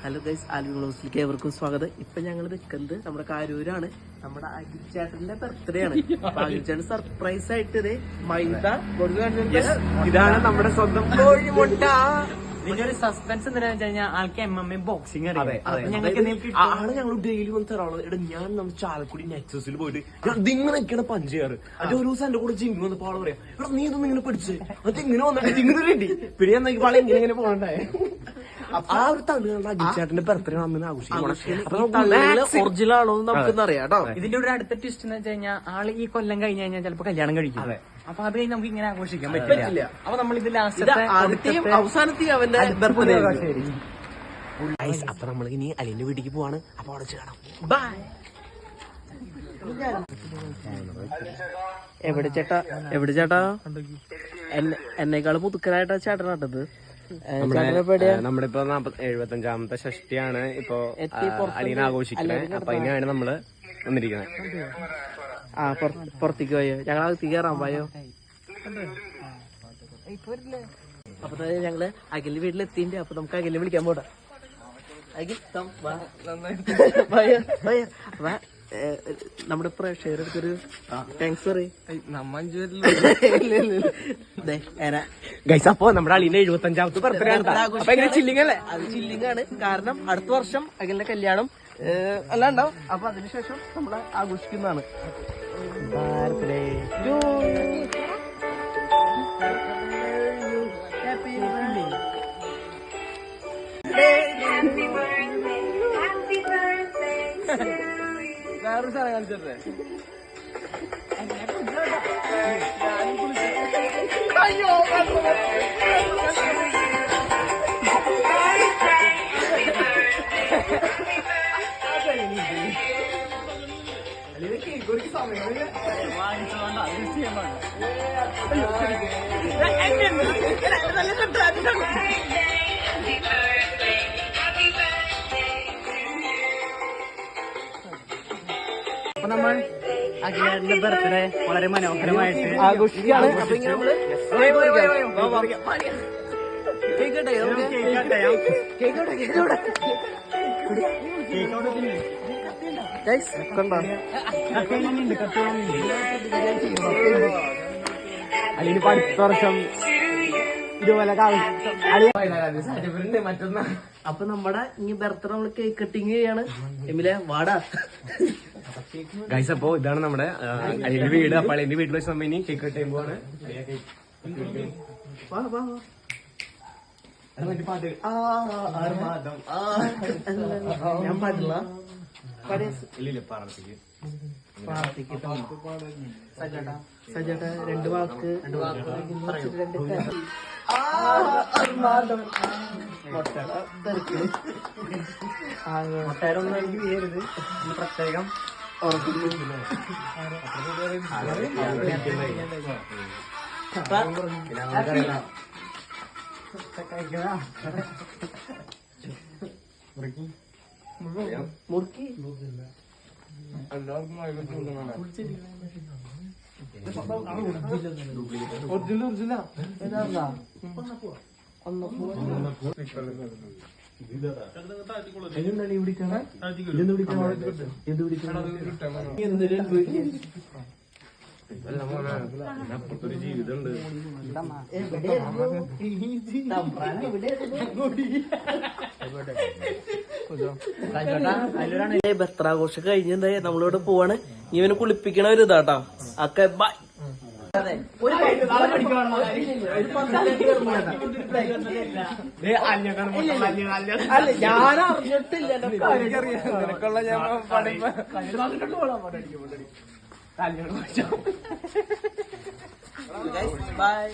Hello guys, Alvi വ്ളോഗ്സിലേക്ക് ഏവർക്കും സ്വാഗതം. ഇപ്പൊ ഞങ്ങൾ നിൽക്കുന്നത് നമ്മുടെ കാരൂരാണ്. നമ്മുടെ അഖിൽചേട്ടന്റെ ബർത്ത്ഡേ ആണ്. അഖിൽചേട്ടൻ സർപ്രൈസ് ആയിട്ട് ഇത് മൈദ ഇതാണ് നമ്മുടെ സ്വന്തം കോഴിമുട്ട. ഇതിന്റെ ഒരു സസ്പെൻസ് എന്താണെന്ന് വെച്ച് കഴിഞ്ഞാൽ ആൾക്ക് MMA ബോക്സിംഗ് ആള് ഞങ്ങൾ ഡെയിലി വന്ന് തരാളോ. എടാ ഞാൻ നമ്മുടെ ചാലക്കുടി നെക്സസിൽ പോയിട്ട് ഇതിങ്ങനെയൊക്കെയാണ് പഞ്ച് ചെയ്യാറ്. അത് ഒരു ദിവസം എന്റെ കൂടെ ജിമ്മി വന്നപ്പോ ആള് പറയാം, എടാ നീ ഇതൊന്നും ഇങ്ങനെ പഠിച്ച് അത് ഇങ്ങനെ വന്നിട്ട് ഇങ്ങനെ റെഡി പിന്നെ പാളെ ഇങ്ങനെ പോകണ്ടായ ആ ഒരു തള്ളുകളുടെ അഖിൽചേട്ടന്റെ ബർത്ത്ഡേ അന്ന് ആഘോഷിക്കണം. ഒറിജിനൽ ആണോ എന്ന് നമുക്കൊന്നും അറിയാം കേട്ടോ. ഇതിന്റെ ഒരു അടുത്ത ട്വിസ്റ്റ് എന്ന് വെച്ച് കഴിഞ്ഞാൽ ആള് ഈ കൊല്ലം കഴിഞ്ഞ് കഴിഞ്ഞാൽ ചിലപ്പോ കല്യാണം കഴിക്കും. അപ്പൊ അത് കഴിഞ്ഞ് നമുക്ക് ഇങ്ങനെ ആഘോഷിക്കാൻ പറ്റില്ല. അപ്പൊ നമ്മൾ ഇത് അവസാനത്തെ അവന്റെ ബർത്ത്ഡേ. അപ്പൊ നമ്മൾ ഇനി അലിന്റെ വീട്ടിലേക്ക് പോവാണ്. അപ്പൊ അവിടെ കാണാം. ബൈ. എവിടെ ചേട്ടാ എന്നെക്കാള് പുതുക്കനായിട്ടാ ചേട്ടനാട്ടത്. നമ്മളിപ്പോ 75ാമത്തെ ഷഷ്ടിയാണ് ഇപ്പൊ അലീന ആഘോഷിക്കുന്നത്. അപ്പൊ അതിനാണ് നമ്മള് വന്നിരിക്കുന്നത്. പുറത്തേക്ക് പോയോ? ഞങ്ങളകത്ത് കയറാൻ പോയോ? അപ്പൊ ഞങ്ങള് അഖിലിന്റെ വീട്ടിലെത്തിണ്ട്. അപ്പൊ നമുക്ക് അഖിലിനെ വിളിക്കാൻ പോടാ. അഖിൽ നമ്മുടെ പ്രേക്ഷകർക്കൊരു താങ്ക്സ് പറയും. ഗൈസ്, അപ്പൊ നമ്മുടെ അലീന്റെ 75ാമത്തെ ബർത്ത്ഡേ ആണ്. ചില്ലിങ് അല്ലേ? അത് ചില്ലിങ് ആണ്. കാരണം അടുത്ത വർഷം അഖിലിന്റെ കല്യാണം എല്ലാം ഉണ്ടാവും. അപ്പൊ അതിനുശേഷം നമ്മള് ആഘോഷിക്കുന്നതാണ്. വേറൊരു സാധനം കാണിച്ചേ. അയ്യോ അപ്പൊ നമ്മൾ അഖിലേട്ടന്റെ ബർത്ത്ഡേ വളരെ മനോഹരമായിട്ട് ആഘോഷിക്കുകയാണ്. അലീന് അടുത്ത വർഷം ഇതുപോലെ മറ്റൊന്ന. അപ്പൊ നമ്മുടെ ഇനി ബർത്ത്ഡേ നമ്മള് കേക്ക് കട്ടിങ് ചെയ്യാണ്. എമിലെ വാടാ. ഗൈസ്, അപ്പൊ ഇതാണ് നമ്മുടെ അലീന്റെ വീട്. അപ്പൊ അലീന്റെ വീട്ടിൽ വെച്ച് നമ്മ ഇനി കേക്ക് കട്ട് ചെയ്യുമ്പോഴാണ് ഞാൻ പാടില്ല. സജേട്ടാ രണ്ട് വാക്ക് മൊട്ടേരൊന്നും എനിക്ക് ചെയ്യരുത്. പ്രത്യേകം മുറുക്കി അപ്പുറത്തൊരു ജീവിതമുണ്ട്. ബർത്ത്ഡാഘോഷം കഴിഞ്ഞെന്താ നമ്മളിവിടെ പോവാണ്. ഇവനെ കുളിപ്പിക്കണ ഒരു ഇതാട്ടാ. ഒക്കെ ബൈ. അല്ല ഞാൻ അറിഞ്ഞിട്ടില്ല. ബൈ.